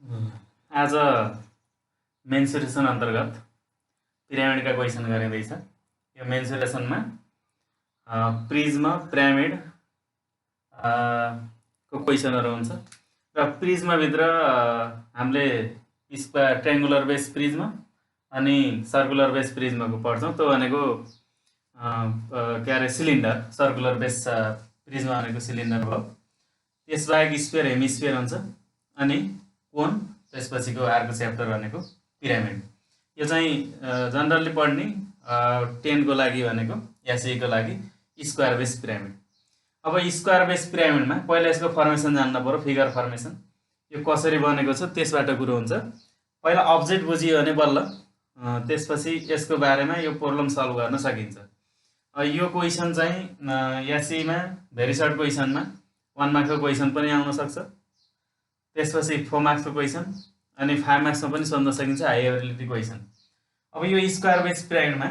आज मेन्सुरेसन अन्तर्गत पिरामिडका क्वेसन गरिँदैछ। यो मेन्सुरेसनमा प्रिज्म पिरामिड को क्वेसनहरू हुन्छ र प्रिज्मभित्र हामीले ट्रायङ्गुलर बेस प्रिज्म अनि सर्कुलर बेस प्रिज्मको पढ्छौँ। त्यो भनेको के अरे सिलिन्डर, सर्कुलर बेस प्रिज्म भनेको सिलिन्डर भयो। त्यसबाहेक स्फियर हेमिस्फियर हुन्छ अनि कोन, त्यसपछिको अर्को च्याप्टर भनेको पिरामिड। यो चाहिँ जनरली पढ्ने 10 को लागि भनेको एसई को लागि स्क्वायर बेस पिरामिड। अब स्क्वायर बेस पिरामिडमा पहिला यसको फर्मेसन जान्न पर्यो, फिगर फर्मेसन। यो कसरी बनेको छ त्यसबाट कुरो हुन्छ। पहिला अब्जेक्ट बुझियो भने बल्ल त्यसपछि यसको बारेमा यो प्रब्लम सल्भ गर्न सकिन्छ। यो क्वेसन चाहिँ एसईमा भेरी सर्ट क्वेसनमा 1 मार्क्सको क्वेसन पनि आउन सक्छ। त्यसपछि 4 मार्क्सको क्वेसन अनि 5 मार्क्समा पनि सोध्न सकिन्छ, हाई एबिलिटी क्वेसन। अब यो स्क्वायर बेस पिरामिडमा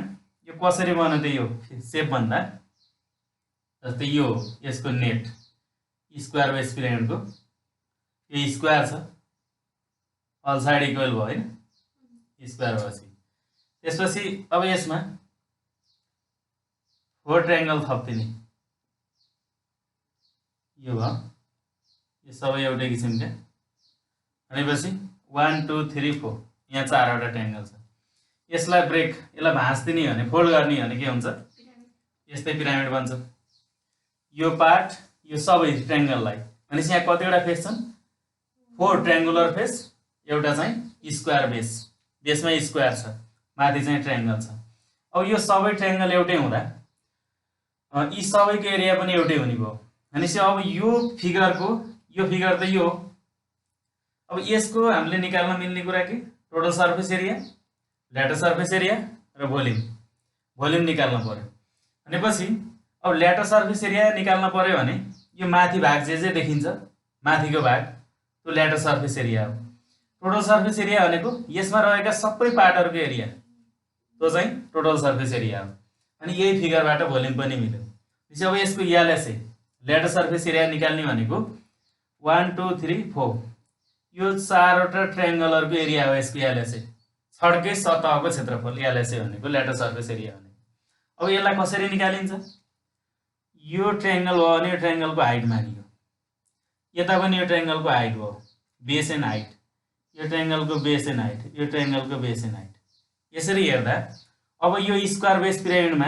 यो कसरी बन्यो त यो सेप भन्दा जस्तै यो यसको नेट स्क्वायर बेस पिरामिडको यो स्क्वायर छ, अल साइड इक्वल भयो हैन, स्क्वायर भएपछि त्यसपछि अब यसमा 4 ट्रायङ्गल थपिने यो भयो। यो सबै एउटै किसिमका भनेपछि 1 2 3 4 यहाँ 4वटा ट्रायङ्गल छ। यसलाई ब्रेक, यसलाई भाँच्दिने भने, फोल्ड गर्ने भने के हुन्छ, यस्तै पिरामिड बन्छ। यो पार्ट यो सबै ट्रायङ्गललाई भनेपछि यहाँ कतिवटा फेस छन्, 4 ट्रायङ्गुलर फेस, एउटा चाहिँ स्क्वायर बेस, बेसमा स्क्वायर छ, माथि चाहिँ ट्रायङ्गल छ। अब यो सबै ट्रायङ्गल एउटै हुँदा यी सबैको एरिया पनि एउटै हुने भयो। भनेपछि अब यो फिगरको यो फिगर त यो, अब यसको हामीले निकाल्न मिल्ने कुरा के, total surface area, latter surface area र भोल्युम निकाल्न पर्यो। भनेपछि अब ल्याटर सर्फेस एरिया निकाल्न पर्यो भने यो माथि भाग जे देखिन्छ, माथिको भाग त्यो ल्याटर सर्फेस एरिया हो। टोटल सर्फेस एरिया भनेको यसमा रहेका सबै पार्टहरूको एरिया, त्यो चाहिँ टोटल सर्फेस एरिया हो। अनि यही फिगरबाट भोल्युम पनि मिल्यो। त्यसै अब यसको एलएसए ल्याटर सर्फेस एरिया निकाल्ने भनेको 1 2 3 4 यो 4वटा ट्रायङ्गलहरूको एरिया हो। यसको एलएसए छड्के सतहको क्षेत्रफल, एलएसए भनेको ल्याटर सर्फेस एरिया भनेको। अब यसलाई कसरी निकालिन्छ, यो ट्रायङ्गल भयो भने यो ट्रायङ्गलको हाइट मानियो, यता पनि यो ट्रायङ्गलको हाइट भयो, बेस एन्ड हाइट, यो ट्रायङ्गलको बेस एन्ड हाइट, यो ट्रायङ्गलको बेस एन्ड हाइट। यसरी हेर्दा अब यो स्क्वायर बेस पिरामिडमा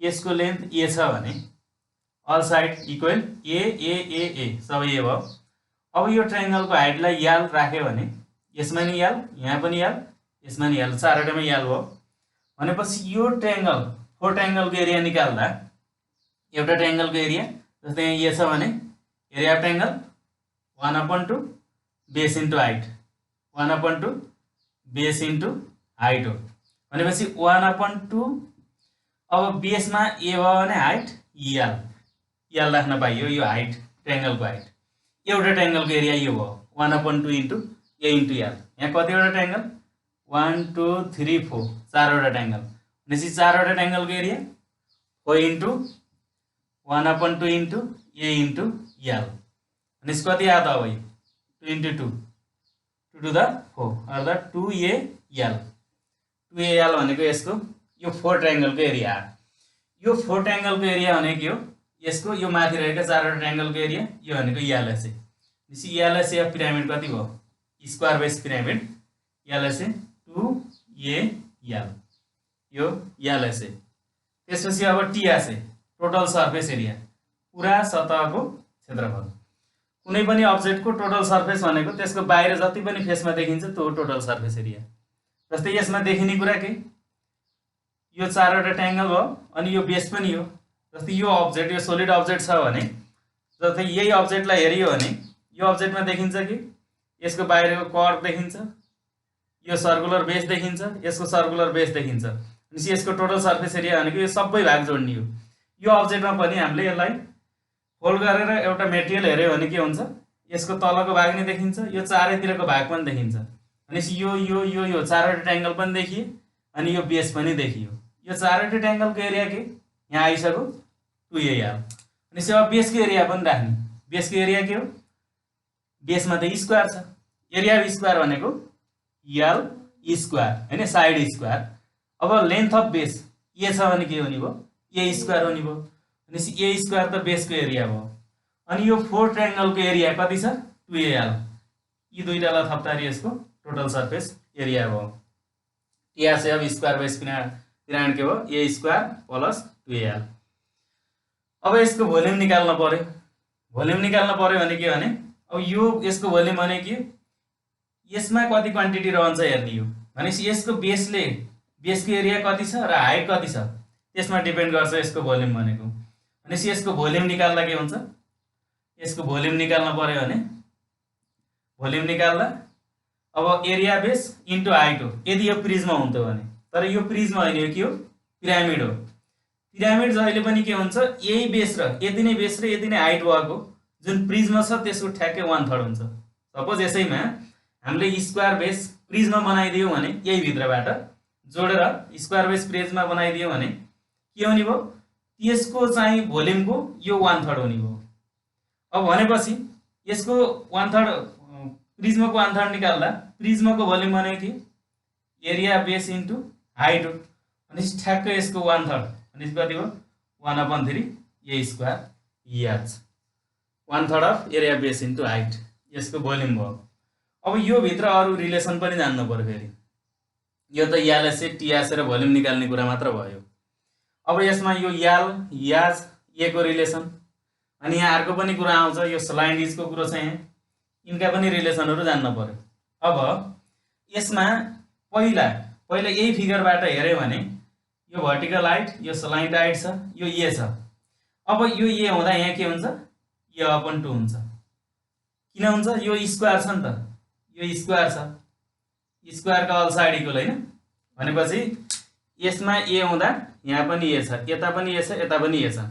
यसको लेन्थ ए छ भने अल साइड इक्वल ए ए ए ए सबै ए भयो। अब यो ट्रायङ्गलको हाइटलाई याल राख्यो भने यसमा नि याल, यहाँ पनि याल, यसमा नि याल, 4वटामै याल भयो। भनेपछि यो ट्रायङ्गल 4 ट्रायङ्गलको एरिया निकाल्दा एउटा ट्रायङ्गलको एरिया जस्तै यहाँ ए छ भने area of triangle 1/2 base into height, 1/2 base into height हो। भनेपछि 1/2 अब बेसमा ए भयो भने हाइट याल राख्न पाइयो, यो हाइट ट्रायङ्गलको हाइट। एउटा ट्रायङ्गलको एरिया यो भयो 1/2 इन्टु ए इन्टु याल। यहाँ कतिवटा ट्रायङ्गल 1 2 3 4 4वटा ट्रायङ्गल। भनेपछि 4वटा ट्रायङ्गलको area 4 into 1/2 into a into याल। भनेपछि कति आयो त अब 2 इन्टु 2 2 टु द 4 अर्थात् 2a याल। 2a याल भनेको यसको यो 4 ट्रायङ्गलको एरिया आयो। यो 4 ट्रायङ्गलको एरिया भनेको हो यसको यो माथि रहेका 4वटा ट्रायङ्गलको एरिया, यो भनेको एलएसए। त्यसपछि एलएसए अफ पिरामिड कति भयो, square base pyramid LSA 2a याल, यो एलएसए। त्यसपछि अब टिएसए टोटल सर्फेस एरिया, पुरा सतहको क्षेत्रफल। कुनै पनि अब्जेक्टको टोटल सर्फेस भनेको त्यसको बाहिर जति पनि फेसमा देखिन्छ त्यो टोटल सर्फेस एरिया। जस्तै यसमा देखिने कुरा के, यो 4वटा ट्रायङ्गल भयो अनि यो बेस पनि हो। जस्तै यो अब्जेक्ट, यो सोलिड अब्जेक्ट छ भने जस्तै यही अब्जेक्टलाई हेरियो भने यो अब्जेक्टमा देखिन्छ कि यसको बाहिरको कर्भ देखिन्छ, यो सर्कुलर बेस देखिन्छ, यसको सर्कुलर बेस देखिन्छ। भनेपछि यसको टोटल सर्फेस एरिया भनेको यो सबै भाग जोड्ने हो। यो अब्जेक्टमा पनि हामीले यसलाई फोल्ड गरेर एउटा मेटेरियल हेऱ्यो भने के हुन्छ, यसको तलको भाग नै देखिन्छ, यो चारैतिरको भाग पनि देखिन्छ। भनेपछि यो यो यो यो 4वटा ट्रायङ्गल पनि देखियो अनि यो बेस पनि देखियो। यो 4वटा ट्रायङ्गलको एरिया के यहाँ आइसक्यो 2a याल। भनेपछि अब बेसको एरिया पनि राख्ने, बेसको एरिया के हो, बेसमा त स्क्वायर छ, एरिया अफ स्क्वायर भनेको यल स्क्वायर हैन, साइड स्क्वायर। अब लेन्थ अफ बेस ए छ भने के हुने भयो, ए स्क्वायर हुने भयो। भनेपछि ए स्क्वायर त बेसको एरिया भयो। अनि यो 4 ट्रायंगलको एरिया कति छ, 2al। यी दुईटालाई थप्दाखेरि यसको टोटल सर्फेस एरिया भयो। या से अब स्क्वायर बेस पिरामिड के भयो, ए स्क्वायर प्लस 2al। अब यसको भोल्युम निकाल्न पर्यो। भोल्युम निकाल्न पर्यो भने के भने अब यो यसको भोल्युम भने के, यसमा कति क्वान्टिटी रहन्छ हेर्ने हो। भनेपछि यसको बेसको एरिया कति छ र हाइट कति छ त्यसमा डिपेन्ड गर्छ यसको भोल्युम भनेको। भनेपछि यसको भोल्युम निकाल्दा के हुन्छ, यसको भोल्युम निकाल्न पर्यो भने भोल्युम निकाल्दा अब एरिया बेस इन्टु हाइट हो, यदि यो प्रिज्म हुन्थ्यो भने। तर यो प्रिज्म होइन, यो के हो, पिरामिड हो। पिरामिड जहिले पनि के हुन्छ, यही बेस र यति नै बेस र यति नै हाइट भएको जुन प्रिज्म छ त्यसको ठ्याक्कै 1/3 हुन्छ। सपोज यसैमा हामीले स्क्वायर बेस प्रिज्म बनाइदियौँ भने यही भित्रबाट जोडेर स्क्वायर बेस प्रिज्म बनाइदियौँ भने के हुने भयो, त्यसको चाहिँ भोल्युमको यो 1/3 हुने भयो। अब भनेपछि यसको 1/3 प्रिज्मको 1/3 निकाल्दा प्रिज्मको भोल्युम भनेको के, एरिया बेस इन्टु हाइट हो। भनेपछि ठ्याक्कै यसको 1/3 भनेपछि कति भयो, 1/3 ए स्क्वायर याच 1/3 of area base into height यसको भोल्युम भयो। अब यो भित्र अरू रिलेसन पनि जान्नु पर्यो फेरि। यो त यालएसए टिएसए र भोल्युम निकाल्ने कुरा मात्र भयो। अब यसमा यो याल याज ए को रिलेसन, अनि यहाँ अर्को पनि कुरा आउँछ, यो स्लाइड इजको कुरो छ यहाँ, इनका पनि रिलेसनहरू जान्न पर्यो। अब यसमा पहिला यही फिगरबाट हेऱ्यो भने यो भर्टिकल हाइट, यो स्लाइड हाइट छ, यो ए छ। अब यो ए हुँदा यहाँ के हुन्छ, ए अपन 2 हुन्छ। किन हुन्छ, यो स्क्वायर छ नि त, यो स्क्वायर छ, स्क्वायरका अल साइड इक्वल हैन। भनेपछि यसमा ए हुँदा यहाँ पनि ए छ, यता पनि ए छ, यता पनि ए छ।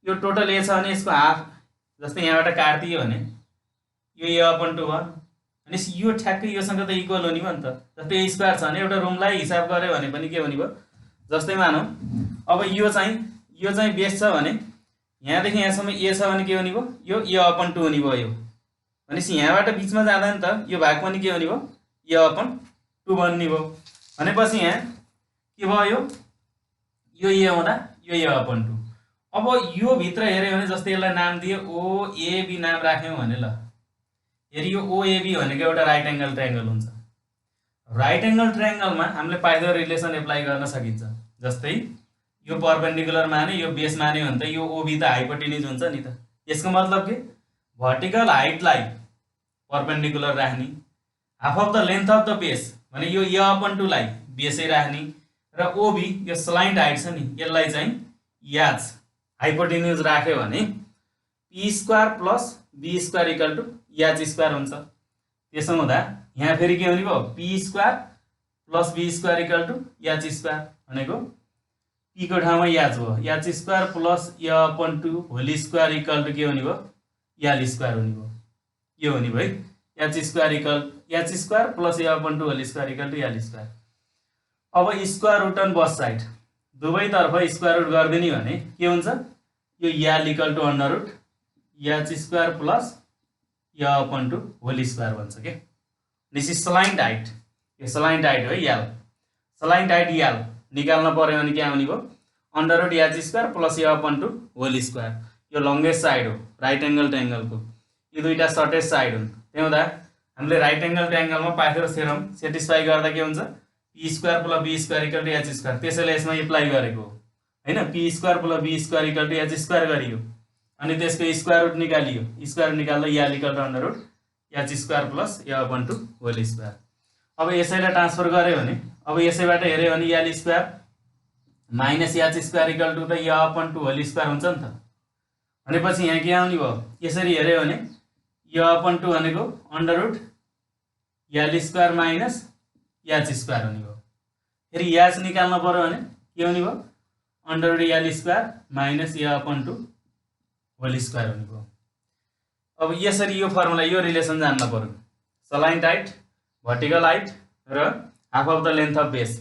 यो टोटल ए छ भने यसको हाफ, जस्तै यहाँबाट काट्दियो भने यो ए अपन 2 भयो। भनेपछि यो ठ्याक्कै योसँग त इक्वल हुने भयो नि त। जस्तै स्क्वायर छ भने एउटा रुमलाई हिसाब गऱ्यो भने पनि के हुने भयो, जस्तै मानौँ अब यो चाहिँ बेस छ भने यहाँदेखि यहाँसम्म ए छ भने के हुने भयो, यो ए अपन 2 हुने भयो। यो भनेपछि यहाँबाट बिचमा जाँदा नि त यो भाग पनि के हुने भयो, ए अपन 2 बन्ने भयो। भनेपछि यहाँ के भयो, यो ए हुँदा यो ए अपन 2। अब यो भित्र हेऱ्यो भने जस्तै यसलाई नाम दियो ओएबी नाम राख्यौँ भने ल, हेरि यो ओएबी भनेको एउटा राइट एङ्गल ट्रायङ्गल हुन्छ। राइट एङ्गल ट्रायङ्गलमा हामीले पाइथागोरस रिलेसन एप्लाई गर्न सकिन्छ। जस्तै यो परपेन्डिकुलर माने यो बेस माने भने त यो ओबी त हाइपोटेन्युज हुन्छ नि त। यसको मतलब के, भर्टिकल हाइटलाई परपेन्डिकुलर राख्ने, half of the length of the base भने यो ए अपन 2 लाई बेसै राख्ने, र ओबी यो स्लाइड हाइट छ नि यसलाई चाहिँ याज हाइपोटेन्युज राख्यो भने p square plus b square equal to याज स्क्वायर हुन्छ। त्यसो हुँदा यहाँ फेरि के हुने भयो, p square plus b square equal to याज स्क्वायर भनेको पी को ठाउँमा याज भयो, याज square plus a upon 2 whole square equal to के हुने भयो, याल स्क्वायर हुने भयो। यो हुने भयो है, याज square plus a upon 2 whole square equal to याल स्क्वायर। अब square root on both side दुवैतर्फ स्क्वायर रुट गरिदिने भने के हुन्छ, यो याल इक्वल टु अन्डर रुट याज square plus a upon 2 whole square बन्छ के। दिस इज स्लाइड हाइट, यो स्लाइड हाइट हो याल। स्लाइड हाइट याल निकाल्न पर्यो भने के आउने भयो, अन्डर रुट याज square plus a upon 2 whole square. यो लङ्गेस्ट साइड हो राइट एङ्गल ट्रायङ्गलको, यो दुईटा सर्टेस्ट साइड हुन्। त्यही हुँदा हामीले राइट एङ्गल ट्रायङ्गलमा पाइथागोरस थ्योरम सेटिस्फाई गर्दा के हुन्छ, p square plus b square equal to h square. त्यसैले यसमा एप्लाई गरेको हो हैन, p square plus b square equal to h square गरियो, अनि त्यसको स्क्वायर रुट निकालियो। स्क्वायर निकाल्दा याल equal to under root h square plus a upon 2 whole square. अब यसैलाई ट्रान्सफर गऱ्यो भने, अब यसैबाट हेऱ्यो भने याल square minus h square equal to त ए अपन 2 होल स्क्वायर हुन्छ नि त। भनेपछि यहाँ के आउने भयो, यसरी हेऱ्यो भने ए अपन 2 भनेको अन्डर रुट याल स्क्वायर माइनस याच स्क्वायर हुने भयो। फेरि याच निकाल्न पर्यो भने के हुने भयो, अन्डर रुट याल स्क्वायर माइनस ए अपन 2 होल स्क्वायर हुने भयो। अब यसरी यो फर्मुला यो रिलेसन जान्न पर्यो, स्लाइड हाइट, भर्टिकल हाइट र half of the length of base,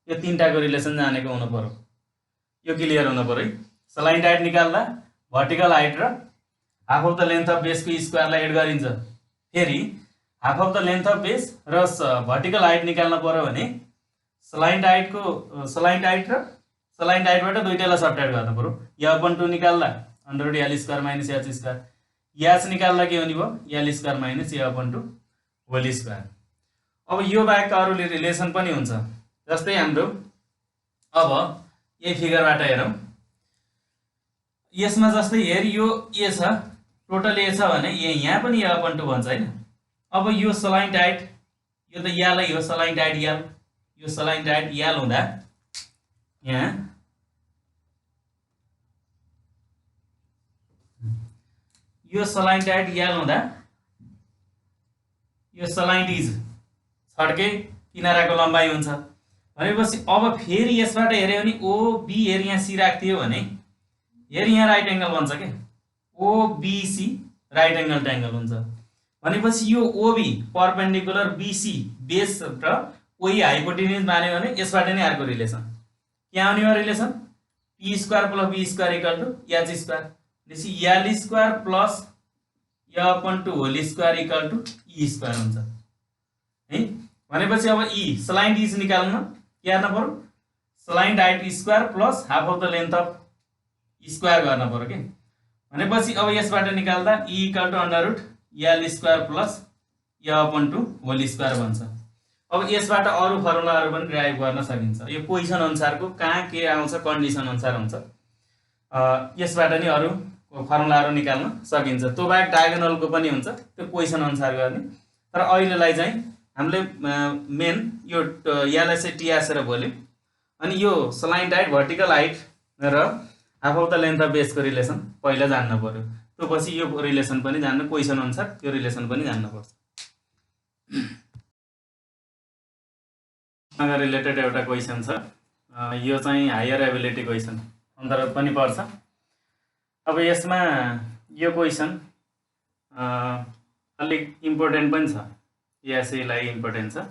यो तीनटाको रिलेसन जानेको हुनु पर्यो। यो क्लियर हुनु पर्यो है। स्लाइड हाइट निकाल्दा भर्टिकल हाइट र half of the length of बेसको स्क्वायरलाई एड गरिन्छ। फेरि half of the length of base र भर्टिकल हाइट निकाल्न पर्यो भने स्लाइन्ट हाइट र स्लाइन्ट हाइटबाट दुईटैलाई सब्ट्र्याक्ट गर्नु पर्यो। या अपन 2 निकाल्दा under root l square minus h square, h निकाल्दा के हुने भयो l square minus a upon 2 whole square. अब यो बाहेक अरू रिलेसन पनि हुन्छ, जस्तै हाम्रो अब यही फिगरबाट हेरौँ। यसमा जस्तै हेर यो a छ, टोटल a छ भने यहाँ पनि a अपन 2 भन्छ हैन। अब यो स्लाइन्ट हाइट, यो त यालै हो, स्लाइन्ट हाइट याल, यो स्लाइन्ट हाइट याल हुँदा यहाँ यो स्लाइन्ट हाइट याल हुँदा यो स्लाइन्ट इज छड्के किनाराको लम्बाइ हुन्छ भनेपछि अब फेरि यसबाट हेर्यो भने OB हेर यहाँ सी राख्दियो भने हेर यहाँ राइट एंगल बन्छ के, OBC राइट एंगल ट्रायंगल हुन्छ भनेपछि यो OB परपेंडिकुलर BC बेस र OE हाइपोटेन्युज मान्यो भने यसबाट नै अर्को रिलेसन के आउने हो, relation p square plus b square equal to h square, त्यसै l square plus a upon 2 whole square equal to e square हुन्छ है। भनेपछि अब e स्लाइन्ट इज निकाल्न के गर्न पर्यो, slant height square plus half of the length of square गर्न पर्यो के। भनेपछि अब यसबाट निकाल्दा e equal to under root l square plus a upon 2 whole square बन्छ। अब यसबाट अरू फर्मुलाहरू पनि ड्राइभ गर्न सकिन्छ, यो पोजिसन अनुसारको कहाँ के आउँछ कन्डिसन अनुसार हुन्छ, यसबाट नि अरू फर्मुलाहरू निकाल्न सकिन्छ। त्यो बाहेक डायगोनलको पनि हुन्छ, त्यो पोजिसन अनुसार गर्ने। तर अहिलेलाई चाहिँ हामीले मेन यो यालाई चाहिँ टी आसेर भोल्यौँ, अनि यो स्लाइन्ट हाइट भर्टिकल हाइट र half of the length of बेसको रिलेसन पहिला जान्न पर्यो, त्यो पछि यो रिलेसन पनि जान्नु, पोजिसन अनुसार त्यो रिलेसन पनि जान्नुपर्छ। सँग रिलेटेड एउटा क्वेसन छ, यो चाहिँ हायर एबिलिटी क्वेसन अन्तर्गत पनि पर्छ। अब यसमा यो क्वेसन अलिक इम्पोर्टेन्ट पनि छ, यसैलाई इम्पोर्टेन्ट छ।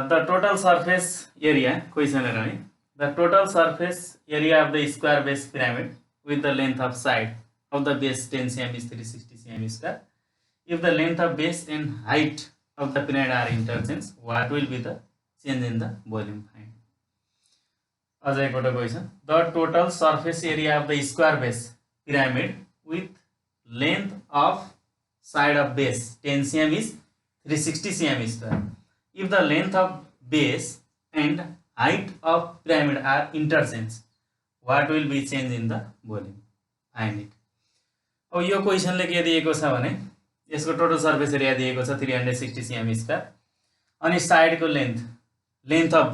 The total surface area question हेरौँ है, the total surface area of the square base pyramid with the length of side of the base 10 cm is 360 cm square, if the length of base and height of the pyramid are interchanged, what will be the change in the volume? Find. अझ एकपल्ट question, the total surface area of the square base pyramid with length of side of base 10 cm is 360 cm square, if the length of base and height of pyramid are interchanged, what will be change in the volume? Find it. अब यो क्वेसनले के दिएको छ भने यसको total surface area दिएको छ 360 cm square, अनि साइडको लेन्थ अफ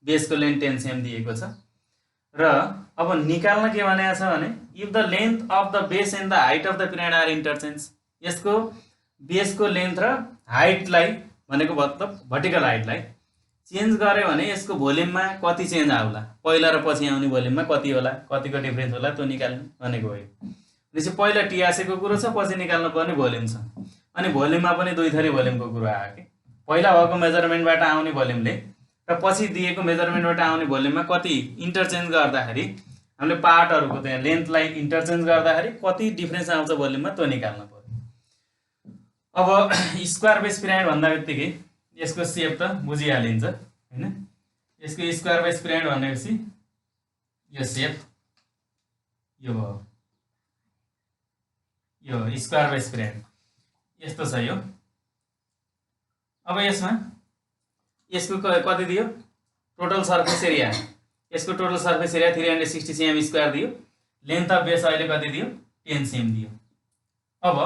बेसको लेन्थ 10 cm दिएको छ र अब निकाल्न के भनेको छ भने if the length of the base and the height of the pyramid are interchange, यसको बेसको लेन्थ र हाइटलाई भनेको मतलब भर्टिकल हाइटलाई चेन्ज गर्यो भने यसको भोल्युममा कति चेन्ज आउला, पहिला र पछि आउने भोल्युममा कति होला, कतिको डिफरेन्स होला त्यो निकाल्नु भनेको हो। त्यसै पहिला टिआसेको कुरो छ, पछि निकाल्नु पर्ने भोल्युम छ, अनि भोल्युममा पनि दुई थरी भोल्युमको कुरो आयो कि पहिला भएको मेजरमेन्टबाट आउने भोल्युमले र पछि दिएको मेजरमेन्टबाट आउने भोल्युममा कति इन्टरचेन्ज गर्दाखेरि हामीले पार्टहरूको त्यहाँ लेन्थलाई इन्टरचेन्ज गर्दाखेरि कति डिफरेन्स आउँछ भोल्युममा त्यो निकाल्नु पर्यो। अब स्क्वायर बेस पिरामिड भन्दा बित्तिकै यसको सेप त बुझिहालिन्छ हैन, यसको स्क्वायर बेस पिरामिड भनेपछि यो सेप यो भयो, यो स्क्वायर बेस पिरामिड यस्तो छ यो। अब यसमा यसको कति दियो, टोटल सर्फेस एरिया, यसको total surface area 360 cm square दियो, लेन्थ अफ बेस अहिले कति दियो 10 cm दियो। अब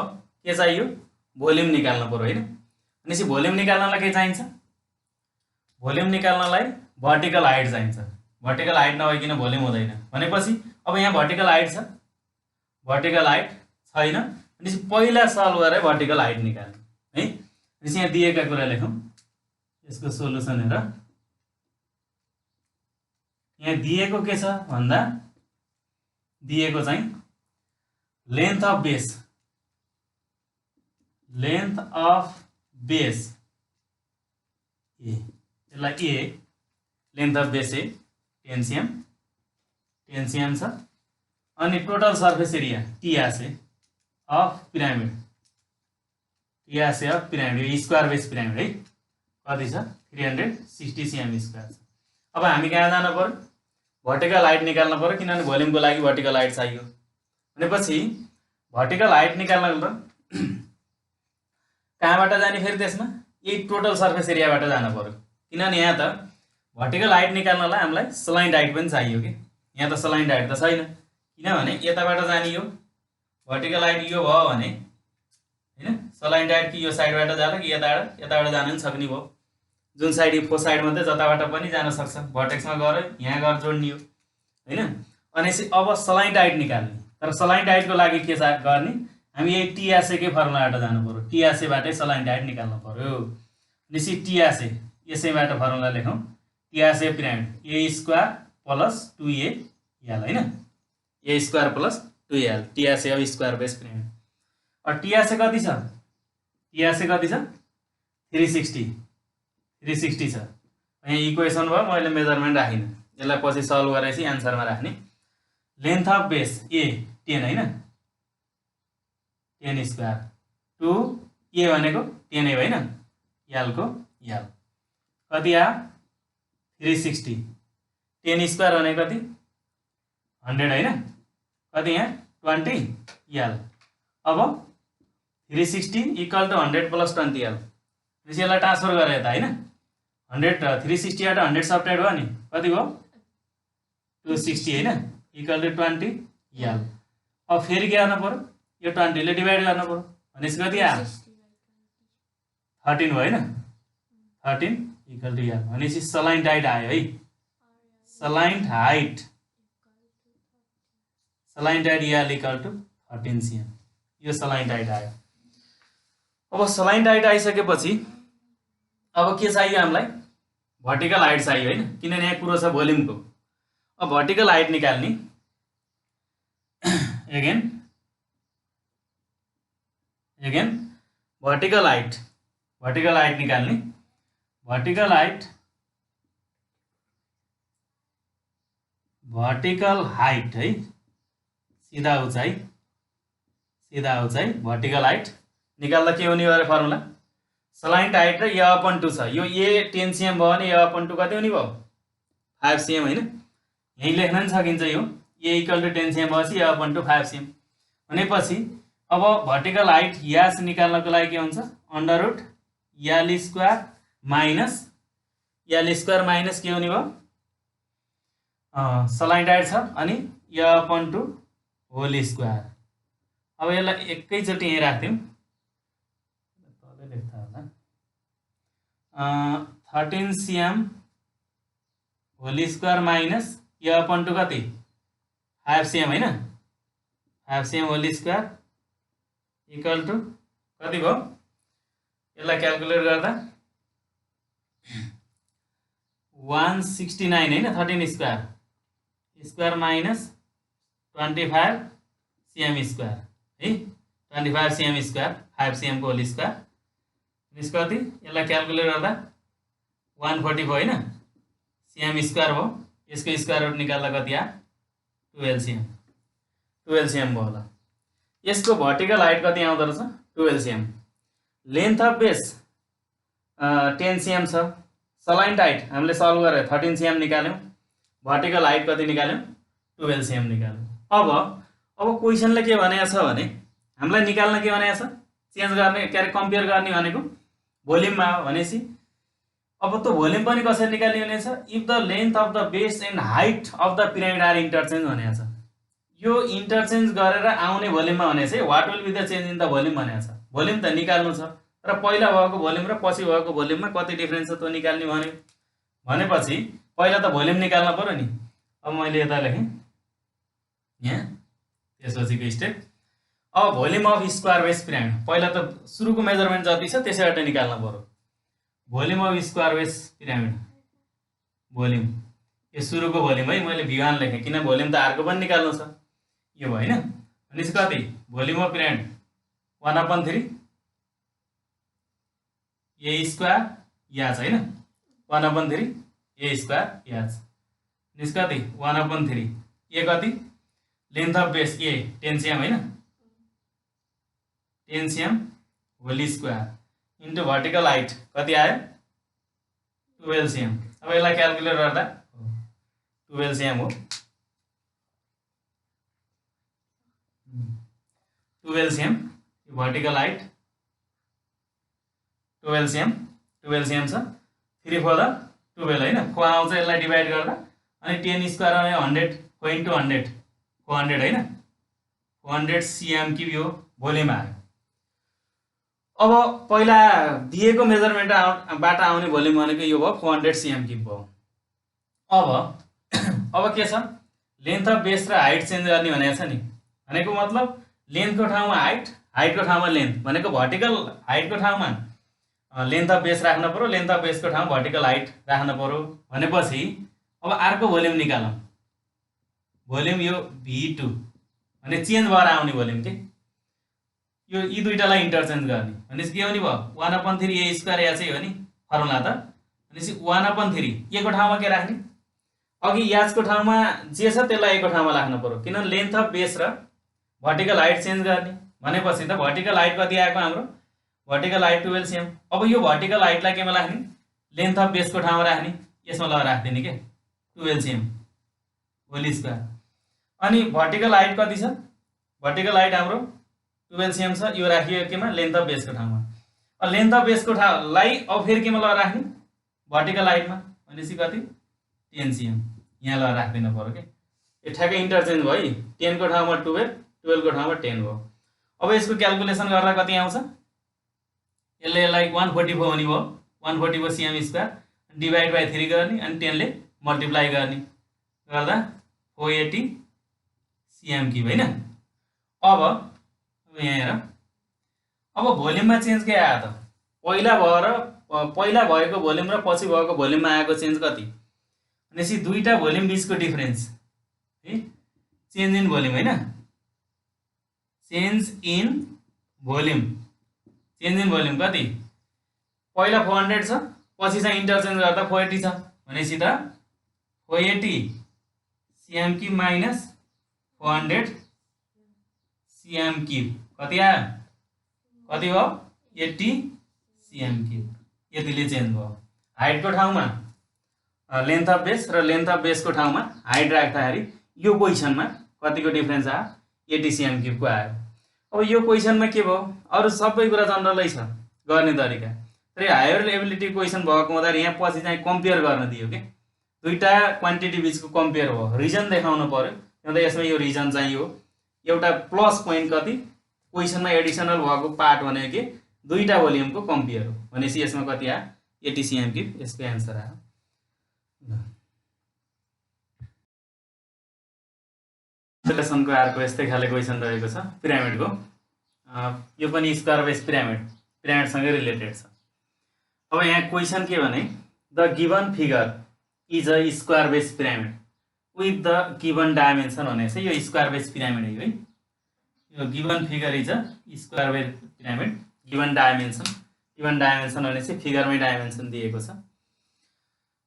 के चाहियो, भोल्युम निकाल्नु पर्यो हैन। अनि भोल्युम निकाल्नलाई के चाहिन्छ, भोल्युम निकाल्नलाई भर्टिकल हाइट चाहिन्छ, भर्टिकल हाइट नभइकन भोल्युम हुँदैन भनेपछि अब यहाँ भर्टिकल हाइट छ, भर्टिकल हाइट छैन, अनि पहिला सल्भ गरेर भर्टिकल हाइट निकाल्नु है। अनि यहाँ दिएका कुरा लेखौँ, यसको सोलुसन हेर, यहाँ दिएको के छ भन्दा दिएको चाहिँ length of base, length of base a, यसलाई a length of base a 10 cm छ, अनि total surface area T S of pyramid TRC of pyramid यो स्क्वायर बेस पिरामिड है कति छ 360 cm स्क्वायर छ। अब हामी कहाँ जानु पर्यो भर्टिकल हाइट निकाल्नु पर्यो किनभने भोल्युमको लागि भर्टिकल हाइट चाहियो भनेपछि भर्टिकल हाइट निकाल्नको त कहाँबाट जाने फेरि त्यसमा यही टोटल सर्फेस एरियाबाट जानु पर्यो किनभने यहाँ त भर्टिकल हाइट निकाल्नलाई हामीलाई स्लाइन्ट हाइट पनि चाहियो कि यहाँ त स्लाइन्ट हाइट त छैन किनभने यताबाट जाने यो भर्टिकल हाइट यो भयो भने हैन स्लाइन्ट हाइट कि यो साइडबाट जाला कि यताबाट जान पनि सक्ने भयो जुन साइड यो साइड मात्रै जताबाट पनि जान सक्छ भर्टेक्समा गएर यहाँ गएर जोड्ने हो हैन अनि अब स्लाइन्ट हाइट निकाल्ने तर स्लाइन्ट हाइटको लागि के गर्ने हामी यही टिआरसी कै फर्मुलाबाट जानु पर्यो टिआरसी बाटै स्लाइन्ट हाइट निकाल्नु पर्यो निसी टिआरसी यसैबाट फर्मुला लेखौँ टिआरसी पिरामिड ए स्क्वायर प्लस 2a एल हैन ए स्क्वायर प्लस 2al टिआरसी अब स्क्वायर बेस पिरामिड और टिआरसी कति छ टिआरसी कति छ 360 छ यहाँ इक्वेसन भयो मैले मेजरमेन्ट राखिन यसलाई पछि सल्भ गरेपछि आन्सरमा राख्ने लेन्थ अफ बेस ए 10 हैन 10 स्क्वायर 2 ए भनेको 10 है हैन एल को एल कति आ 360 10 स्क्वायर भनेको कति 100 हैन कति यहाँ 20 एल अब 360 इक्वल टु 100 प्लस 20 एल यसलाई ट्रान्सफर गरे त हैन 100 360 बाट 100 सब्ट्र्याक्ट भयो नि कति भयो 260 हैन इक्वल टु 20 एल अब फेरि के गर्नु पर्यो यो 20 ले डिवाइड गर्नु पर्यो भनेपछि कति आयो 13 भयो हैन 13 इक्वल टु एल भनेपछि स्लाइन्ट हाइट आयो है slant height l equal to 13 cm यो स्लाइन्ट हाइट आयो। अब स्लाइन्ट हाइट आइसकेपछि अब के चाहियो हामीलाई भर्टिकल हाइट चाहियो हैन किनभने यहाँ कुरो छ भोल्युमको अब भर्टिकल हाइट निकाल्ने अगेन भर्टिकल हाइट निकाल्ने भर्टिकल हाइट है सीधा उचाइ भर्टिकल हाइट निकाल्दा के हुने भयो फर्मुला स्लाइन्ट हाइट र a अपन 2 छ यो a 10 cm भयो भने a अपन 2 कति हुने भयो 5 cm हैन यही लेख्न पनि सकिन्छ यो a इक्वल टु 10 cm भएपछि a अपन 2 5 cm भनेपछि अब भर्टिकल हाइट यास निकाल्नको लागि के हुन्छ under root l square minus के हुने भयो स्लाइन्ट हाइट छ अनि a अपन 2 होल स्क्वायर अब यसलाई एकैचोटि यही राख्दियौँ 13 cm whole square minus a upon 2 कति 5 cm हैन 5 cm whole square equal to कति भयो यसलाई क्याल्कुलेट गर्दा 169 हैन 13 स्क्वायर माइनस 25 cm स्क्वायर है 25 cm स्क्वायर 5 cm को होल स्क्वायर यसको कति यसलाई क्याल्कुलेट गर्दा 144 हैन cm स्क्वायर भयो यसको स्क्वायर रुट निकाल्दा कति आ 12 cm भयो होला यसको भर्टिकल हाइट कति आउँदो रहेछ 12 cm length of base 10 cm छ स्लाइन्ट हाइट हामीले सल्भ गरे 13 cm निकाल्यौं भर्टिकल हाइट कति निकाल्यौं 12 cm निकाल्यौं अब क्वेशनले के भनेको छ भने हामीलाई निकाल्न के भनेको छ चेन्ज गर्ने के अरे कम्पेयर गर्ने भनेको भोल्युममा भनेसी अब त भोल्युम पनि कसरी निकाल्ने भनेछ if the length of the base and height of the pyramid are interchange भनेको छ यो इन्टरचेन्ज गरेर आउने भोल्युममा भनेछ what will be the change in the volume भनेको छ भोल्युम त निकाल्नु छ र पहिला भएको भोल्युम र पछि भएको भोल्युममा कति डिफरेन्स छ त्यो निकाल्ने भनेपछि पहिला त भोल्युम निकाल्न पर्यो नि अब मैले यता लेखेँ यहाँ त्यसपछिको स्टेप अब volume of square base pyramid पहिला त सुरुको मेजरमेन्ट जति छ त्यसैबाट निकाल्न पर्यो volume of square base pyramid volume यो सुरुको भोल्युम है मैले v1 लेखेँ किन भोल्युम त आरको पनि निकाल्नु छ यो भयो हैन अनि कति volume of pyramid 1/3 a square h हैन 1/3 a स्क्वायर याच निस्कति 1/3 a कति length of base a 10 cm हैन 10 cm whole square into vertical height कति आयो 12 cm। अब यसलाई क्याल्कुलेट गर्दा 12 cm हो। 12 cm vertical height 12 cm 12 cm छ 3 4 12 हैन। को आउँछ यसलाई डिभाइड गर्दा अनि 10 स्क्वायर अनि 100 को इन्टु 100 400 हैन 400 cm क्युब यो भोल्युम आयो। अब पहिला दिएको मेजरमेन्टबाट आउने भोल्युम भनेको यो भयो 400 cm क्युब भयो। अब के छ लेन्थ अफ बेस र हाइट चेन्ज गर्ने भनेको छ नि भनेको मतलब लेन्थको ठाउँमा हाइट हाइटको ठाउँमा लेन्थ भनेको भर्टिकल हाइटको ठाउँमा लेन्थ अफ बेस राख्न पर्यो लेन्थ अफ बेसको ठाउँमा भर्टिकल हाइट राख्न पर्यो भनेपछि अब अर्को भोल्युम निकालौँ। भोल्युम यो V2 भने चेन्ज भएर आउने भोल्युम के यो यी दुईटालाई इन्टरचेन्ज गर्ने भनेपछि के हुने भयो 1/3 a स्क्वायर या चाहिँ हो नि फर्मुला त भनेपछि 1/3 a को ठाउँमा के राख्ने अघि याजको ठाउँमा जे छ त्यसलाई a को ठाउँमा राख्न पर्यो किनभने लेन्थ अफ बेस र भर्टिकल हाइट चेन्ज गर्ने भनेपछि त भर्टिकल हाइट कति आएको हाम्रो भर्टिकल हाइट 12 cm। अब यो भर्टिकल हाइटलाई केमा राख्ने लेन्थ अफ बेसको ठाउँमा राख्ने यसमा लगेर राख्दिने के 12 cm होल स्क्वायर अनि भर्टिकल हाइट कति छ भर्टिकल हाइट हाम्रो 12 cm छ यो राखियो केमा लेन्थ अफ बेसको ठाउँमा। अब लेन्थ अफ बेसको ठाउँलाई अब फेरि केमा लगेर राख्ने भर्टिकल हाइटमा भनेपछि कति 10 cm यहाँ लगेर राख्दिनु पर्यो के यो ठ्याक्कै इन्टरचेन्ज भयो है 10 को ठाउँमा 12 को ठाउँमा 10 भयो। अब यसको क्याल्कुलेसन गर्दा कति आउँछ यसलाई 144 हुने भयो 144 cm स्क्वायर डिभाइड बाई 3 गर्ने अनि 10 ले मल्टिप्लाई गर्ने गर्दा 480 cm क्युब हैन। अब यहाँ हेर अब भोल्युममा चेन्ज के आयो त पहिला भएको भोल्युम र पछि भएको भोल्युममा आएको चेन्ज कति भनेपछि दुईटा भोल्युम बीचको डिफरेन्स है चेन्ज इन भोल्युम हैन चेन्ज इन भोल्युम कति पहिला 400 छ पछि चाहिँ इन्टरचेन्ज गर्दा 480 छ भनेपछि त 480 cm cube minus 400 cm cube कति आयो कति भयो 80 cm क्युब यतिले चेन्ज भयो। हाइटको ठाउँमा लेन्थ अफ बेस र लेन्थ अफ बेसको ठाउँमा हाइट राख्दाखेरि यो क्वेसनमा कतिको डिफरेन्स आयो 80 cm क्युबको आयो। अब यो क्वेसनमा के भयो अरू सबै कुरा जनरलै छ गर्ने तरिका तर हायर एबिलिटी क्वेसन भएको हुँदा यहाँ पछि चाहिँ कम्पेयर गर्न दियो के दुईटा क्वान्टिटी बीचको कम्पेयर हो रिजन देखाउनु पर्यो अन्त यसमा यो रिजन चाहिँ हो एउटा प्लस पोइन्ट कति क्वेसनमा एडिसनल भएको पार्ट भनेको के दुईटा भोल्युमको कम्पेयर हो भनेपछि यसमा कति आयो 80 cm क्युब यसको एन्सर आयो। लेसनको अर्को यस्तै खाले क्वेसन रहेको छ पिरामिडको यो पनि स्क्वायर बेस पिरामिडसँगै रिलेटेड छ। अब यहाँ क्वेसन के भने the given figure is a square base pyramid with the given dimension भनेको चाहिँ यो स्क्वायर बेस पिरामिड है यो given figure is a square base pyramid given dimension भनेपछि फिगरमै डायमेन्सन दिएको छ।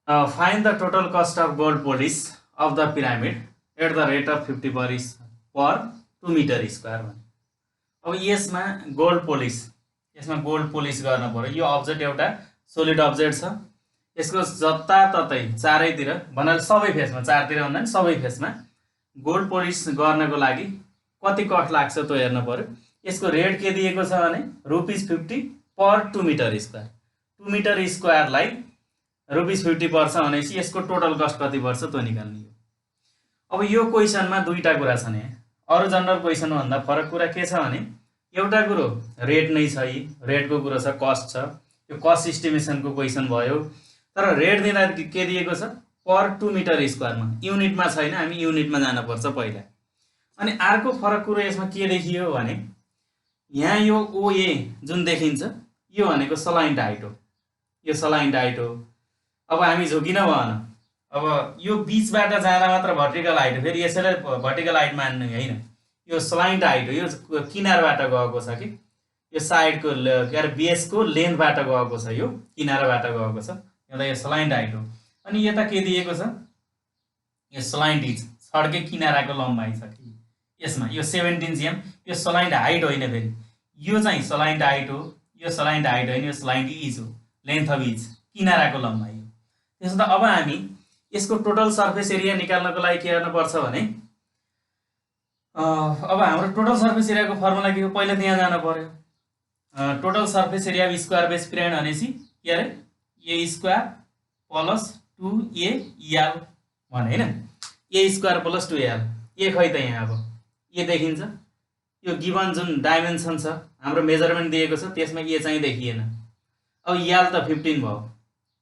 Find the total cost of gold polish of the pyramid at the rate of 50 per 2 metre square भने अब यसमा गोल्ड पोलिस गर्न पर्यो। यो अब्जेक्ट एउटा सोलिड अब्जेक्ट छ यसको जताततै चारैतिर भन्नाले सबै फेसमा चारतिर भन्दा नि सबै फेसमा गोल्ड पोलिस गर्नको लागि कति कस्ट लाग्छ त्यो हेर्न पर्यो। यसको रेट के दिएको छ भने ₹50 पर 2 मिटर स्क्वायर 2 मिटर स्क्वायरलाई ₹50 पर्छ भनेपछि यसको टोटल कस्ट कति पर्छ त्यो निकाल्ने हो। अब यो क्वेसनमा दुईटा कुरा छन् यहाँ अरू जनरल क्वेसन भन्दा फरक कुरा के छ भने एउटा कुरो रेट नै छ रेटको कुरो छ कस्ट छ यो कस्ट इस्टिमेसनको क्वेसन भयो तर रेट दिँदा के दिएको छ पर 2 मिटर स्क्वायरमा युनिटमा छैन हामी युनिटमा जानुपर्छ पहिला। अनि अर्को फरक कुरो यसमा के देखियो भने यहाँ यो OA जुन देखिन्छ यो भनेको सलाइन्ड हाइट हो यो सलाइन्ड हाइट हो। अब हामी झुकिन भएन अब यो बीचबाट जाँदा मात्र भर्टिकल हाइट फेरि यसैलाई भर्टिकल हाइट मान्नु होइन यो सलाइन्ड हाइट हो यो किनारबाट गएको छ कि यो साइडको के अरे बेसको लेन्थबाट गएको छ यो किनारबाट गएको छ एउटा यो सलाइन्ड हाइट हो। अनि यता के दिएको छ यो सलाइन्ड इज छड्के किनाराको लम्बाइ छ कि यसमा यो 17 cm यो सलाइन्ड हाइट होइन फेरि यो चाहिँ सलाइन्ड हाइट हो यो स्लाइन्ट हाइट होइन, यो स्लाइन्ट इज हो, लेन्थ अफ इज, किनाराको लम्बाइ हो। त्यसो त अब हामी यसको टोटल सर्फेस एरिया निकाल्नको लागि के गर्नुपर्छ भने अब हाम्रो टोटल सर्फेस एरियाको फर्मुला के हो, पहिला त्यहाँ जानु पर्यो। Total surface area square base pyramid भनेपछि के अरे ए स्क्वायर प्लस 2a एल भने होइन, ए स्क्वायर प्लस 2al। ए खै त यहाँ अब ए देखिन्छ, यो गिभन जुन डाइमेन्सन छ हाम्रो मेजरमेन्ट दिएको छ त्यसमा ए चाहिँ देखिएन। अब एल त 15 भयो,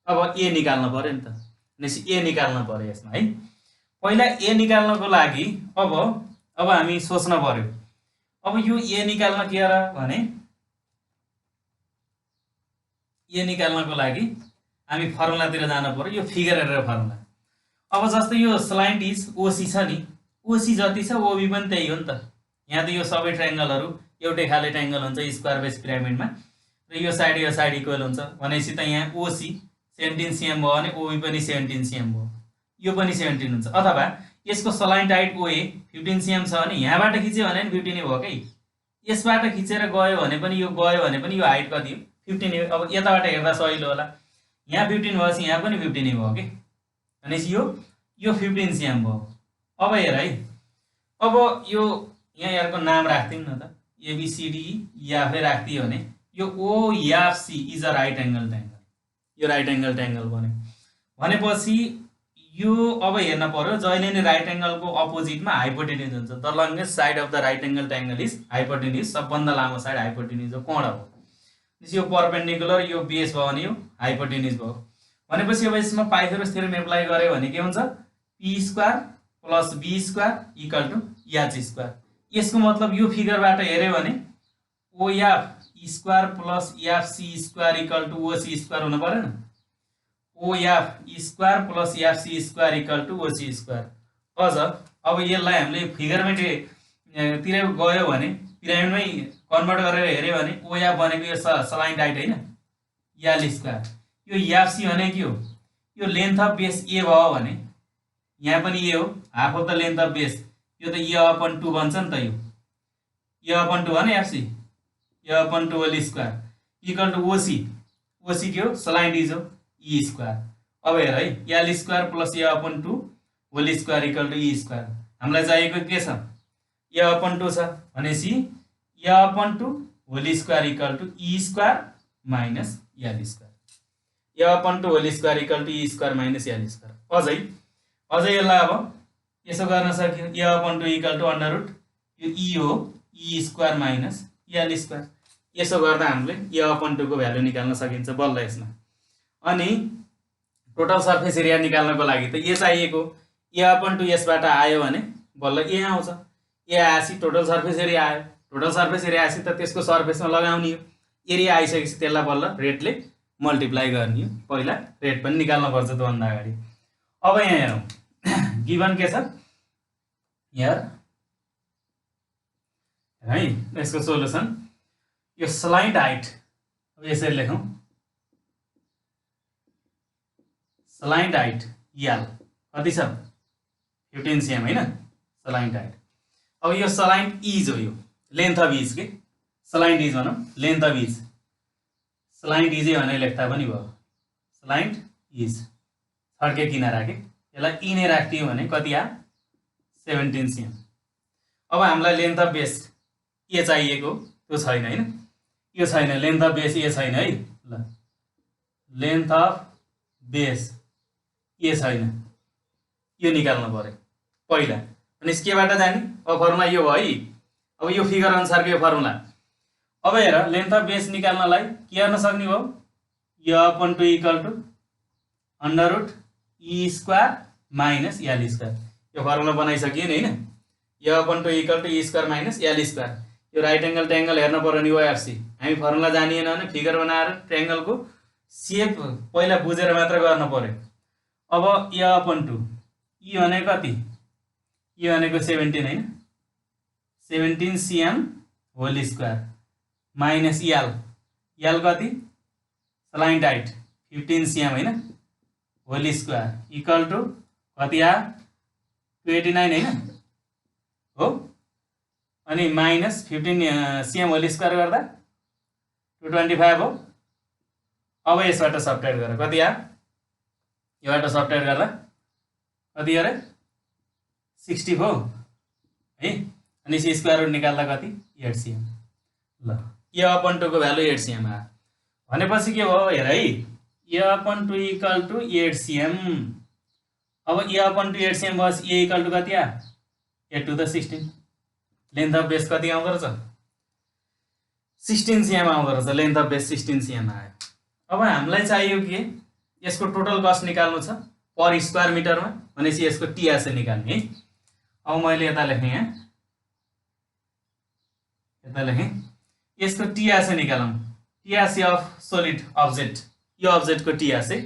अब ए निकाल्नु पर्यो नि त, भनेपछि ए निकाल्नु पर्यो यसमा है। पहिला ए निकाल्नको लागि अब हामी सोच्न पर्यो। अब यो ए निकाल्न के र भने ए निकाल्नको लागि हामी फर्मुलातिर जानु पर्यो, यो फिगर हेरेर फर्मुला। अब जस्तै यो स्लाइन्ट इज ओसी छ नि, ओसी जति छ ओबी पनि त्यही हो नि त। यहाँ त यो सबै ट्रायङ्गलहरू एउटै खाले ट्रायङ्गल हुन्छ स्क्वायर बेस पिरामिडमा, र यो साइड इक्वल हुन्छ भनेपछि त यहाँ ओसी 17 cm भयो भने ओबी पनि 17 cm भयो, यो पनि 17 हुन्छ। अथवा यसको स्लाइन्ट हाइट ओए 15 cm छ भने यहाँबाट खिच्यो भने 15 भयो कि, यसबाट खिचेर गयो भने पनि यो गयो भने पनि यो हाइट कति हो 15 हो। अब यताबाट हेर्दा सजिलो होला, यहाँ 15 भएपछि यहाँ पनि 15 भयो कि, भनेपछि यो 15 cm भयो। अब हेर है, अब यो यहाँ यहाँको नाम राख्थ्यौँ न त, एबिसिडी याफै राख्थ्यो भने यो OFC is a right angle triangle, यो राइट एङ्गल ट्रायङ्गल बन्यो भनेपछि यो अब हेर्न पर्यो जहिले नै राइट एङ्गलको अपोजिटमा हाइपोटेन्युज हुन्छ। The longest side of the right angle triangle is हाइपोटेन्युज, सबभन्दा लामो साइड हाइपोटेन्युज हो, कोण हो। यो परपेन्डिकुलर यो बेस भयो भने यो हाइपोटेन्युज भयो भनेपछि अब यसमा पाइथागोरस थ्योरम एप्लाई गर्यो भने के हुन्छ, p square plus b square equal to h square. यसको मतलब यो फिगरबाट हेऱ्यो भने OF square plus FC square equal to OC square हुनु परेन, OF square plus FC square equal to OC square. अझ अब यसलाई हामीले फिगरमै तिर गयो भने पिरामिडमै कन्भर्ट गरेर हेऱ्यो भने ओएफ भनेको यो स्लाइन्ट हाइट होइन एल स्क्वायर, यो एफसी भनेको के हो, यो लेन्थ अफ बेस ए भयो भने यहाँ पनि ए हो, half of the length of base, यो त ए अपन 2 बन्छ नि त, यो ए अपन 2 भने FC a upon 2 whole square equal to OC, OC के हो स्लाइन्ट इज हो ई स्क्वायर। अब हेर है, l square plus a upon 2 whole square equal to e square. हामीलाई चाहिएको के छ, ए अपन 2 छ भनेपछि a upon 2 whole square equal to e square minus l square, a upon 2 whole square equal to e square minus l square. अझै यसलाई अब यसो गर्न सकियो, a upon 2 equal to under root यो ई हो e square minus l square. यसो गर्दा हामीले ए अपन 2 को भ्यालु निकाल्न सकिन्छ बल्ल यसमा। अनि टोटल सर्फेस एरिया निकाल्नको लागि त ए चाहिएको, ए अपन 2 यसबाट आयो भने बल्ल ए आउँछ, ए आएपछि टोटल सर्फेस एरिया आयो, टोटल सर्फेस एरिया आएपछि त त्यसको सर्फेसमा लगाउने हो, एरिया आइसकेपछि त्यसलाई बल्ल रेटले मल्टिप्लाई गर्ने हो, पहिला रेट पनि निकाल्नु पर्छ त्योभन्दा अगाडि। अब यहाँ हेरौँ गिभन के छ यहाँ है, यसको सोलुसन यो स्लाइन्ट हाइट अब यसरी लेखौँ, स्लाइन्ट हाइट एल कति छ 15 cm होइन स्लाइन्ट हाइट। अब यो स्लाइन्ट इज हो, यो लेन्थ अफ इज के, स्लाइन्ट इज भनौँ लेन्थ अफ इज, स्लाइन्ट इजै भनेर लेख्दा पनि भयो, स्लाइन्ट इज छड्के किनारा के, यसलाई ई नै राख्दियो भने कति आ 17 cm। अब हामीलाई लेन्थ अफ बेस ए चाहिएको, त्यो छैन होइन, यो छैन, लेन्थ अफ बेस ए छैन है, ल लेन्थ अफ बेस ए छैन, यो निकाल्नु पर्यो पहिला। अनि केबाट जाने, अब फर्मुला यो भयो है, अब यो फिगर अनुसारको यो फर्मुला। अब हेर लेन्थ अफ बेस निकाल्नलाई के गर्न सक्ने भयो, a upon 2 equal to under root e square minus l square, यो फर्मुला बनाइसकियो नि होइन, a upon 2 equal to e square minus l square. यो राइट एङ्गल ट्रायङ्गल हेर्न पर्यो नि ओएफसी, हामी फर्मुला जानिएन भने फिगर बनाएर ट्रायङ्गलको सेप पहिला बुझेर मात्र गर्न पर्यो। अब ए अपन 2 ई भनेको कति, ई भनेको 17 होइन 17 cm whole square minus l, l कति स्लाइन्ट हाइट 15 cm होइन होल स्क्वायर इक्वल टु कति आ 289 होइन हो, अनि माइनस 15 cm होल स्क्वायर गर्दा 225 हो। अब यसबाट सब्ट्र्याक्ट गरेर कति आयो, योबाट सब्ट्र्याक्ट गर्दा कति अरे 64 है। अनि सी स्क्वायर रुट निकाल्दा कति 8 cm। ल a/2 को भ्यालु 8 cm आयो भनेपछि के भयो हेर है, a/2 इक्वल टु 8 cm। अब a/2 8 cm बस a इक्वल टु कति आयो 8 to the 16। Length of base कति आउँदो रहेछ 16 cm आउँदो रहेछ। लेन्थ अफ बेस 16 cm आयो। अब हामीलाई चाहियो के यसको टोटल कस्ट निकाल्नु छ पर स्क्वायर मिटरमा भनेपछि यसको टिआरसी निकाल्ने है। अब मैले यता लेखेँ, यहाँ यता लेखेँ, यसको टिआरसी निकालौँ। टिआरसी अफ सोलिड अब्जेक्ट, यो अब्जेक्टको टिआरसी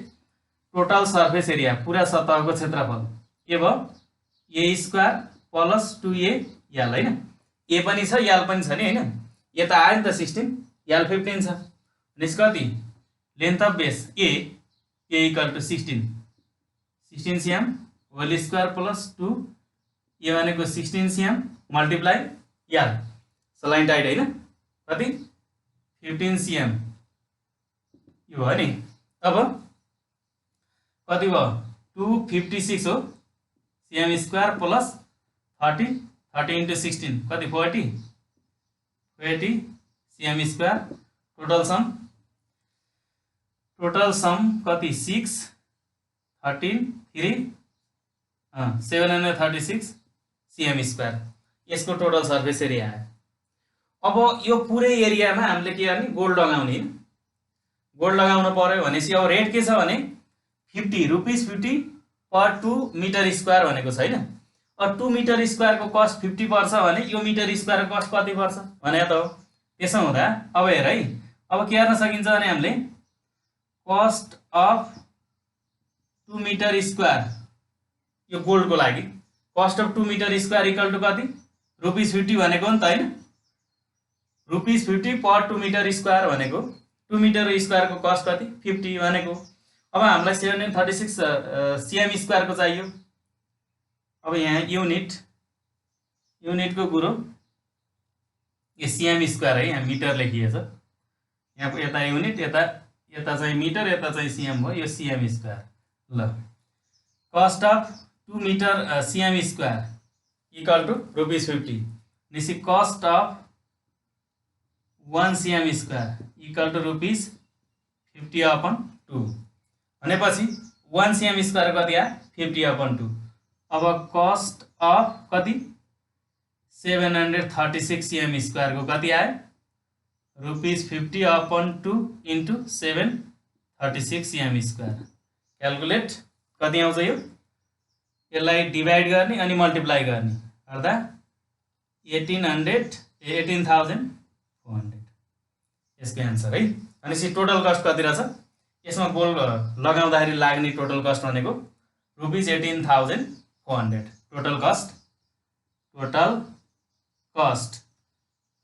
टोटल सर्फेस एरिया पुरा सतहको क्षेत्रफल के भयो ए स्क्वायर प्लस 2a यल हैन। ए पनि छ यल पनि छ नि हैन, यता आयो नि त 16 यल 15 छ भनेपछि कति length of base a equal to 16 cm whole square plus 2 a भनेको 16 cm multiply l slant height हैन कति 15 cm यो हो नि। अब कति भयो 256 हो cm स्क्वायर प्लस 30 इन्टु 16 कति 40 cm स्क्वायर। टोटल सम कति 6 13 3 736 cm स्क्वायर यसको टोटल सर्फेस एरिया आयो। अब यो पुरै एरियामा हामीले के गर्ने गोल्ड लगाउने, गोल्ड लगाउनु पर्यो भनेपछि अब रेट के छ भने 50 रुपीस 50 पर 2 मिटर स्क्वायर भनेको छैन। अब 2 मिटर स्क्वायरको कस्ट 50 पर्छ भने यो मिटर स्क्वायरको कस्ट कति पर्छ भने त हो। त्यसो हुँदा अब हेर है, अब के गर्न सकिन्छ भने हामीले कस्ट अफ 2 मिटर स्क्वायर यो गोल्डको लागि cost of 2 metre square equal to कति रुपीस 50 भनेको नि त हैन। रुपीस 50 पर 2 मिटर स्क्वायर भनेको 2 मिटर स्क्वायरको कस्ट कति 50 भनेको। अब हामीलाई 736 cm स्क्वायरको चाहियो। अब यहाँ युनिटको कुरो यो cm स्क्वायर है, यहाँ मिटर लेखिएको छ, यहाँ यता युनिट यता चाहिँ मिटर यता चाहिँ cm भयो, यो cm स्क्वायर। ल cost of 2 metre cm square equal to rupees 50 निसी cost of 1 cm square equal to rupees 50/2 भनेपछि 1 cm स्क्वायर कति आयो 50/2। अब कस्ट अफ कति 736 cm स्क्वायर को कति आयो rupees 50/2 into 736 cm square. Calculate कति आउँछ यो, यसलाई डिभाइड गर्ने अनि मल्टिप्लाई गर्ने गर्दा 18,400 यसको एन्सर है। अनि टोटल कस्ट कति रहेछ यसमा गोल्ड लगाउँदाखेरि लाग्ने टोटल कस्ट भनेको रुपीस 18,400। टोटल कस्ट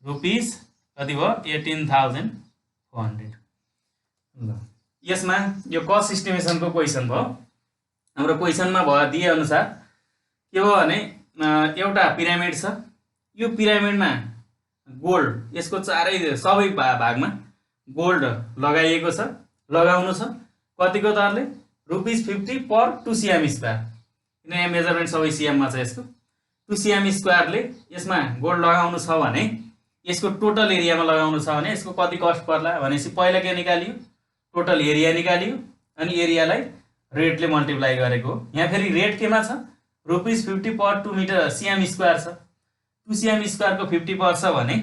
रुपीस कति भयो 18,400। ल यसमा यो कस्ट इस्टिमेसनको क्वेसन भयो। हाम्रो क्वेसनमा भयो दिए अनुसार के भयो भने एउटा पिरामिड छ, यो पिरामिडमा गोल्ड यसको चारै सबै भागमा गोल्ड लगाइएको छ, लगाउनु छ कतिको दरले रुपीस 50 पर 2 cm स्क्वायर। किन यहाँ मेजरमेन्ट सबै cm मा छ यसको 2 cm स्क्वायरले यसमा गोल्ड लगाउनु छ भने यसको टोटल एरियामा लगाउनु छ भने यसको कति कस्ट पर्ला भनेपछि पहिला के निकालियो टोटल एरिया निकालियो अनि एरियालाई रेटले मल्टिप्लाई गरेको। यहाँ फेरि रेट केमा छ rupees 50 per 2 metre cm square छ। 2 cm स्क्वायर को 50 पर्छ भने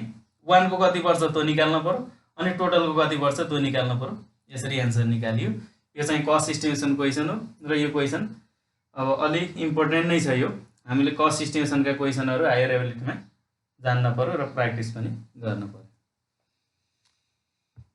1 को कति पर्छ त्यो निकाल्नु पर्यो अनि टोटल को कति पर्छ त्यो निकाल्नु पर्यो। यसरी एन्सर निकालियो। यो चाहिँ कस्ट इस्टिमेसन क्वेसन हो र यो क्वेसन अब अलि इम्पोर्टेन्ट नै छ। यो हामीले कस्ट इस्टिमेसनका क्वेसनहरु हायर एबिलिटीमा जान्न पर्यो र प्र्याक्टिस पनि गर्नु पर्यो।